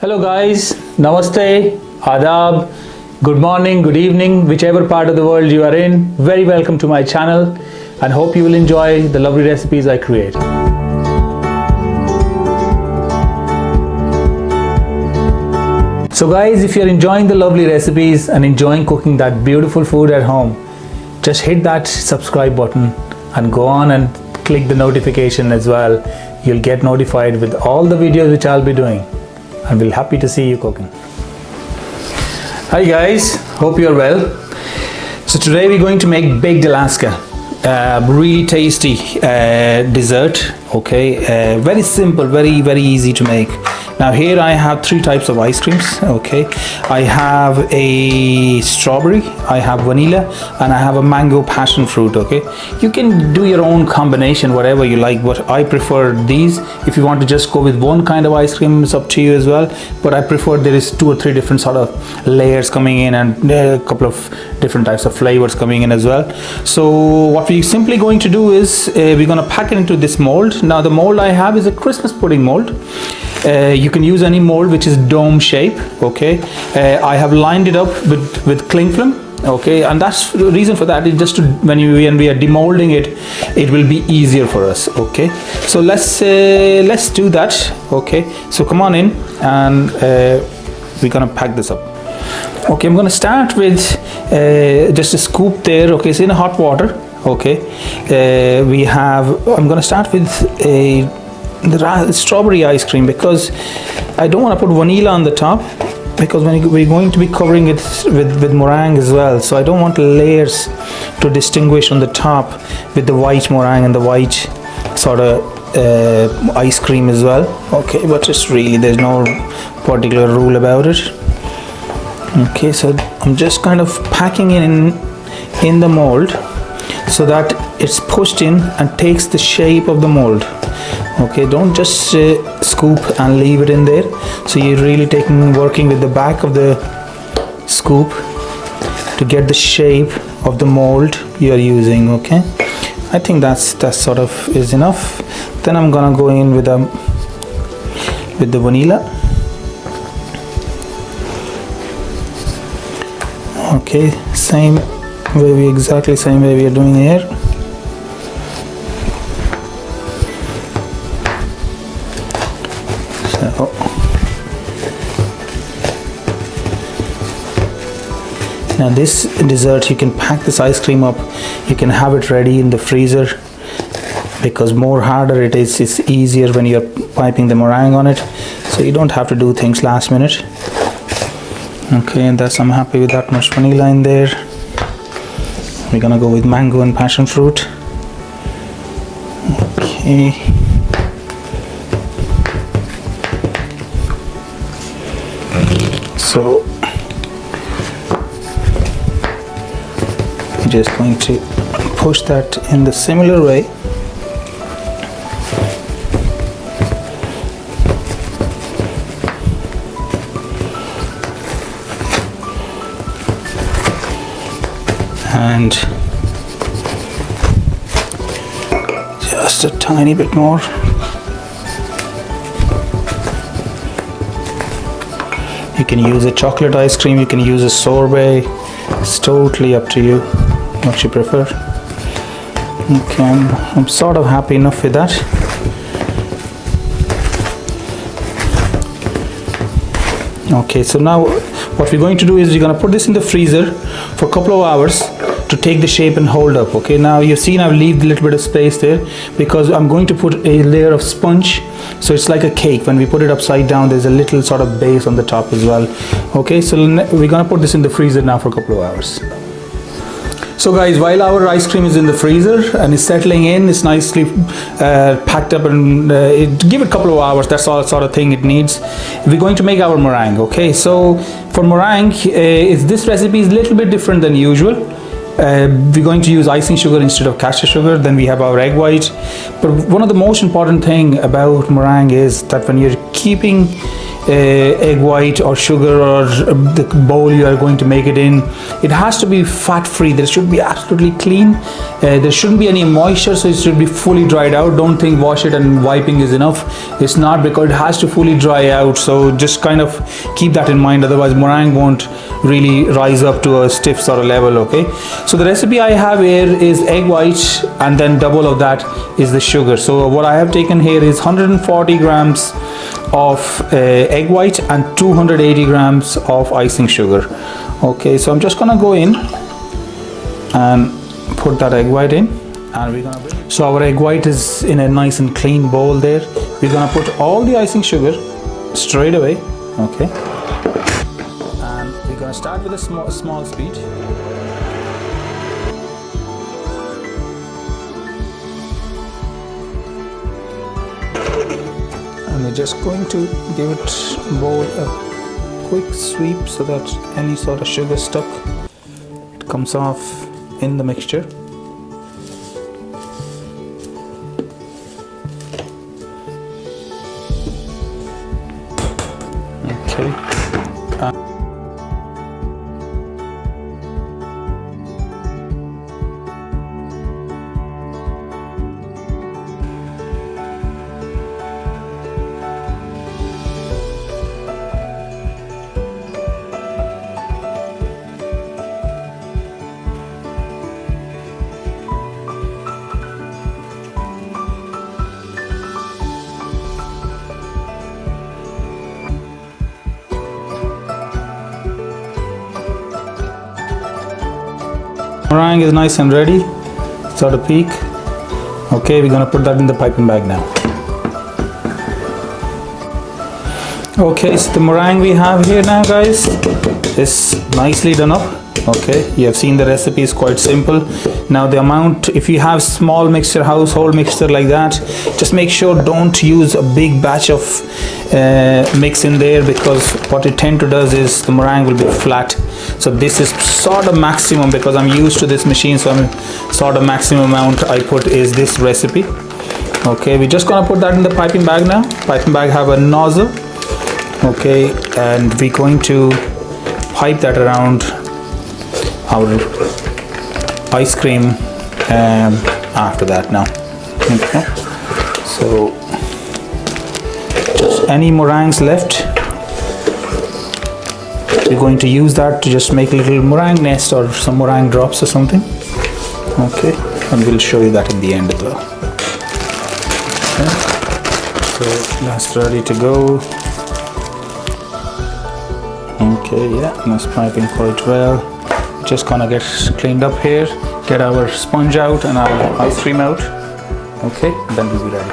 Hello guys, Namaste, Adab, good morning, good evening, whichever part of the world you are in. Very welcome to my channel and hope you will enjoy the lovely recipes I create. So guys, if you're enjoying the lovely recipes and enjoying cooking that beautiful food at home, just hit that subscribe button and go on and click the notification as well. You'll get notified with all the videos which I'll be doing. And we'll happy to see you cooking. Hi guys, hope you're well. So today we're going to make baked Alaska, really tasty dessert. Okay, very simple, very easy to make. Now here I have three types of ice creams. Okay, I have a strawberry, I have vanilla, and I have a mango passion fruit. Okay, you can do your own combination, whatever you like, but I prefer these. If you want to just go with one kind of ice cream, it's up to you as well, but I prefer there is 2 or 3 different sort of layers coming in and a couple of different types of flavors coming in as well. So what we're simply going to do is we're going to pack it into this mold. Now the mold I have is a Christmas pudding mold. You can use any mold which is dome shape. Okay, I have lined it up with cling film. Okay, and that's the reason for that is just to when we are demolding it, it will be easier for us. Okay, so let's do that. Okay, so come on in and we're gonna pack this up. Okay, I'm gonna start with just a scoop there. Okay, it's in hot water. Okay, I'm gonna start with the strawberry ice cream because I don't want to put vanilla on the top, because we're going to be covering it with meringue as well, so I don't want layers to distinguish on the top with the white meringue and the white sort of ice cream as well. Okay, but just really there's no particular rule about it. Okay, so I'm just kind of packing it in the mold so that it's pushed in and takes the shape of the mold. Okay, don't just scoop and leave it in there. So you're really working with the back of the scoop to get the shape of the mold you're using. Okay, I think that sort of is enough. Then I'm gonna go in with the vanilla. Okay, exactly same way we are doing here. Now this dessert, you can pack this ice cream up, you can have it ready in the freezer, because more harder it is, it's easier when you're piping the meringue on it, so you don't have to do things last minute. Okay, and I'm happy with that much vanilla in there. We're gonna go with mango and passion fruit. Okay. So I'm just going to push that in the similar way. And just a tiny bit more. You can use a chocolate ice cream, you can use a sorbet. It's totally up to you what you prefer. Okay, I'm sort of happy enough with that. Okay, so now what we're going to do is we're going to put this in the freezer for a couple of hours to take the shape and hold up. Okay, now you've seen I've left a little bit of space there because I'm going to put a layer of sponge, so it's like a cake. When we put it upside down, there's a little sort of base on the top as well. Okay, so we're gonna put this in the freezer now for a couple of hours. So guys, while our ice cream is in the freezer and it's settling in, it's nicely packed up, and give it a couple of hours, that's all sort of thing it needs. We're going to make our meringue. Okay, so for meringue, this recipe is a little bit different than usual. We're going to use icing sugar instead of castor sugar. Then we have our egg white. But one of the most important thing about meringue is that when you're keeping egg white or sugar or the bowl you are going to make it in, it has to be fat free. There should be absolutely clean. There shouldn't be any moisture, so it should be fully dried out. Don't think wash it and wiping is enough. It's not, because it has to fully dry out. So just kind of keep that in mind, otherwise meringue won't really rise up to a stiff sort of level. Okay, so the recipe I have here is egg white, and then double of that is the sugar. So what I have taken here is 140 grams of egg white and 280 grams of icing sugar. Okay, so I'm just gonna go in and put that egg white in, and we're gonna so our egg white is in a nice and clean bowl there. We're gonna put all the icing sugar straight away. Okay, and we're gonna start with a small speed. And we're just going to give it bowl a quick sweep so that any sort of sugar stuck, it comes off in the mixture. Okay. Meringue is nice and ready. Start a peak. Okay, we're gonna put that in the piping bag now. Okay, so the meringue we have here now, guys, is nicely done up. Okay, you have seen the recipe is quite simple. Now the amount, if you have small mixture, household mixture like that, just make sure don't use a big batch of mix in there, because what it tend to does is the meringue will be flat. So this is sort of maximum, because I'm used to this machine, so I'm sort of maximum amount I put is this recipe. Okay, we're just gonna put that in the piping bag now. Piping bag have a nozzle. Okay, and we're going to pipe that around our ice cream after that now. Okay, so just any meringues left, we're going to use that to just make a little meringue nest or some meringue drops or something. Okay, and we'll show you that in the end as well. Okay, so that's ready to go. Okay, yeah, that's piping quite well. Just gonna get cleaned up here, get our sponge out and our ice cream out. Okay, then we'll be ready.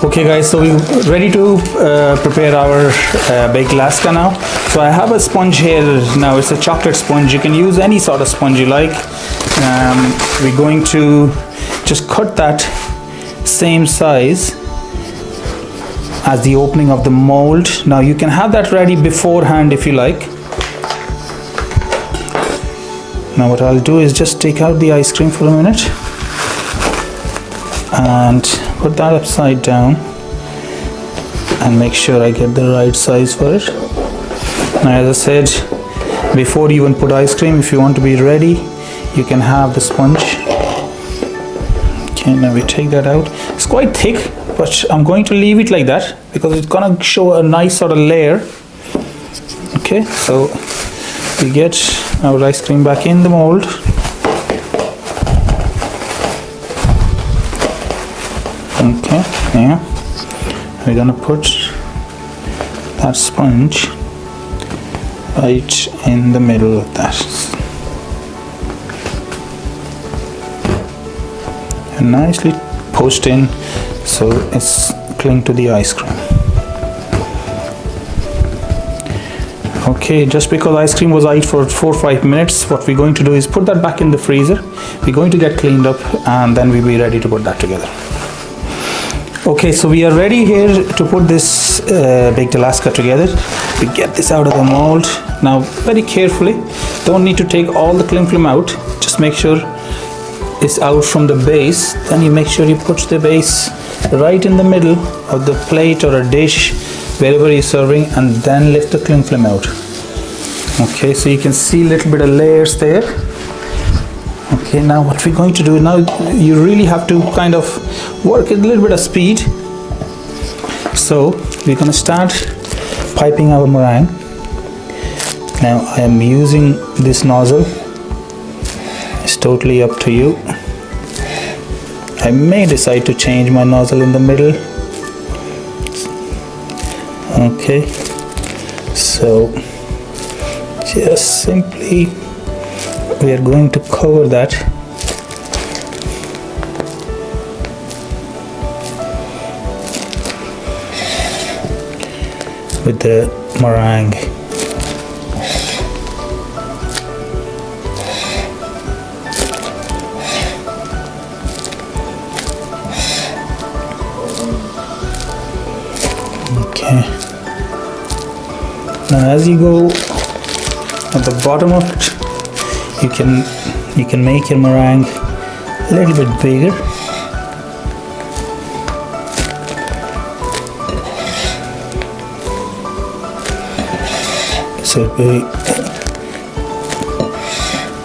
Okay guys, so we're ready to prepare our baked Alaska now. So I have a sponge here now. It's a chocolate sponge. You can use any sort of sponge you like. We're going to just cut that same size as the opening of the mold. Now you can have that ready beforehand if you like. Now what I'll do is just take out the ice cream for a minute and put that upside down and make sure I get the right size for it. Now as I said, before you even put ice cream, if you want to be ready, you can have the sponge. Okay, now we take that out. It's quite thick, but I'm going to leave it like that because it's gonna show a nice sort of layer. Okay, so we get our ice cream back in the mold. Okay, yeah, we're gonna put that sponge right in the middle of that and nicely pushed in so it's cling to the ice cream. Okay, just because ice cream was out for 4 or 5 minutes, what we're going to do is put that back in the freezer. We're going to get cleaned up and then we'll be ready to put that together. Okay, so we are ready here to put this baked Alaska together. We get this out of the mold. Now very carefully, don't need to take all the cling film out, just make sure it's out from the base. Then you make sure you put the base right in the middle of the plate or a dish wherever you're serving, and then lift the cling film out. Okay, so you can see a little bit of layers there. Okay, now what we're going to do now, you really have to kind of work at a little bit of speed. So we're going to start piping our meringue. Now I am using this nozzle. It's totally up to you. I may decide to change my nozzle in the middle. Okay, so just simply we are going to cover that with the meringue. Okay, now as you go at the bottom of it, you can make your meringue a little bit bigger. So it will be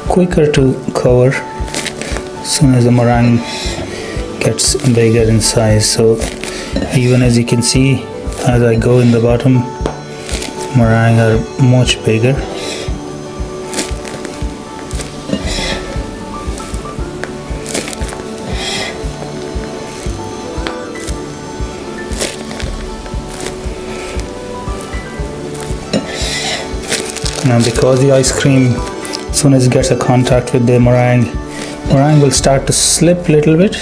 quicker to cover as soon as the meringue gets bigger in size. So even as you can see, as I go in the bottom, meringue are much bigger. Now because the ice cream, as soon as it gets a contact with the meringue will start to slip a little bit,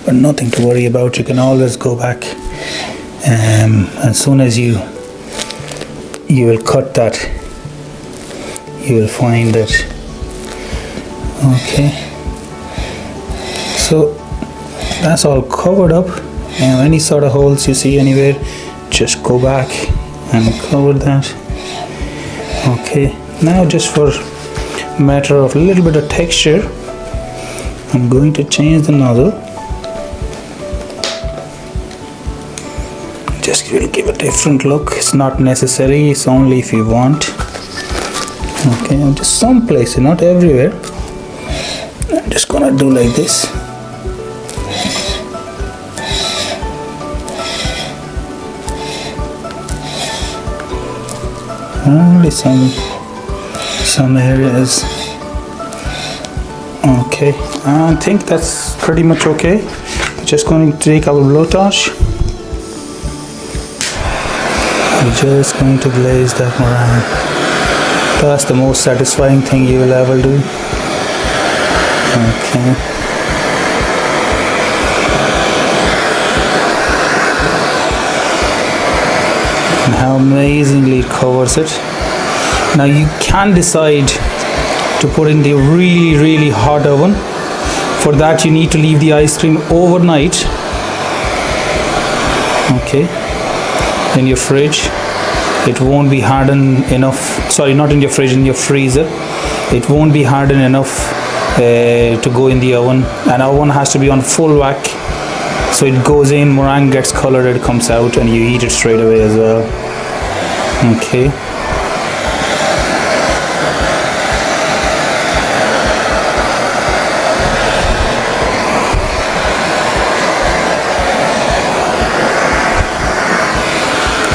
but nothing to worry about. You can always go back, as soon as you will cut that, you will find that. Okay, so that's all covered up. Now any sort of holes you see anywhere, just go back and cover that. Okay, now just for a matter of a little bit of texture, I'm going to change the nozzle. Just will give a different look. It's not necessary, it's only if you want. Okay, I'm just some places, not everywhere. I'm just gonna do like this. Only some areas. Okay, I think that's pretty much okay. Just going to take our blowtorch. We're just going to glaze that meringue. That's the most satisfying thing you will ever do. Okay. And how amazingly it covers it. Now you can decide to put in the really hot oven. For that you need to leave the ice cream overnight. Okay, in your fridge. It won't be hardened enough. Sorry, not in your fridge, in your freezer. It won't be hardened enough to go in the oven. And oven has to be on full whack. So it goes in, meringue gets colored, it comes out, and you eat it straight away as well. Okay.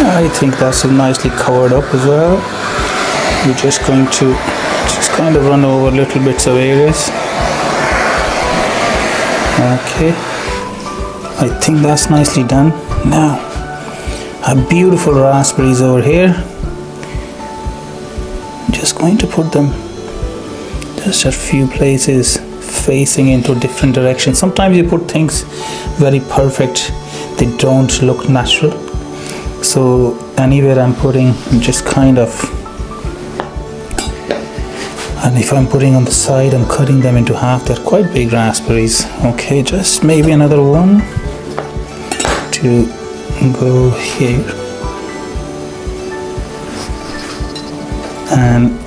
I think that's nicely covered up as well. We're just going to kind of run over little bits of areas. Okay. I think that's nicely done. Now, our beautiful raspberries over here. Just going to put them just a few places facing into different directions. Sometimes you put things very perfect, they don't look natural. So anywhere I'm putting, just kind of, and if I'm putting on the side, I'm cutting them into half. They're quite big raspberries. Okay, just maybe another one to go here, and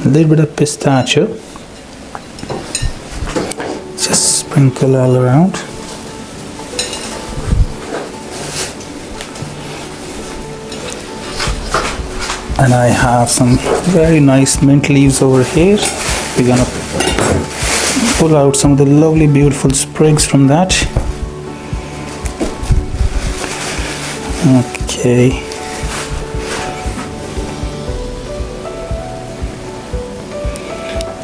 a little bit of pistachio, just sprinkle all around. And I have some very nice mint leaves over here. We're gonna pull out some of the lovely beautiful sprigs from that. Okay.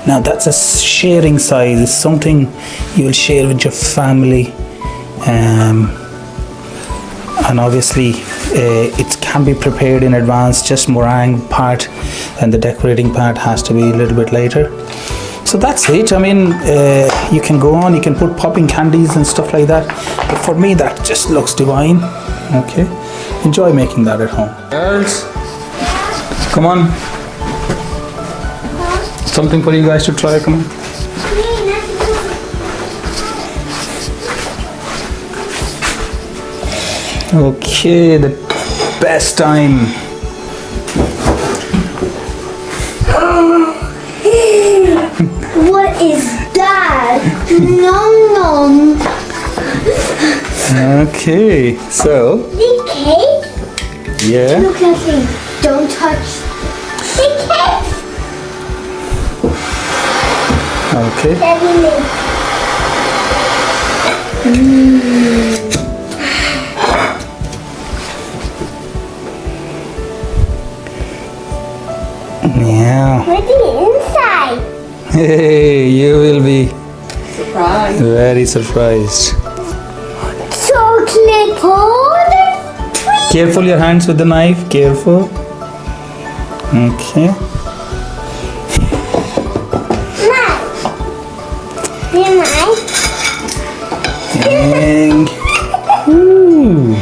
Now that's a sharing size. It's something you'll share with your family. And obviously it can be prepared in advance, just meringue part, and the decorating part has to be a little bit later. So that's it. I mean, you can go on, you can put popping candies and stuff like that, but for me that just looks divine. Okay, enjoy making that at home. Girls, come on. Something for you guys to try, come on. Okay, the best time. What is that? Nom nom. Okay, so. The cake? Yeah. Look at me. Don't touch the cake. Okay. Yeah. What's the inside? Hey, you will be Surprise. very surprised. Chocolate powder. Careful your hands with the knife, careful. Okay. And ooh.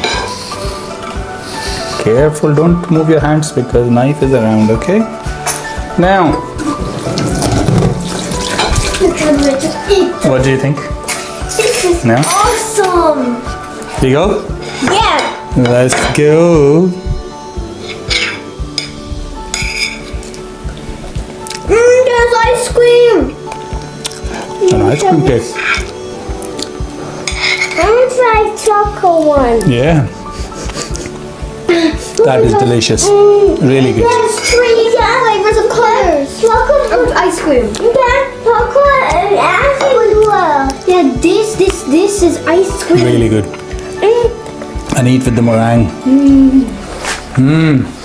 Careful, don't move your hands because knife is around, okay? Now, what do you think? This is No? awesome. Here you go? Yeah. Let's go. There's ice cream. An ice cream cake. I want to try chocolate one. Yeah. That is delicious. Really good. There's three flavors of colors. Chocolate Ice cream. yeah, chocolate and ice cream as well. Yeah, this is ice cream. Really good. And eat with the meringue. Mmm.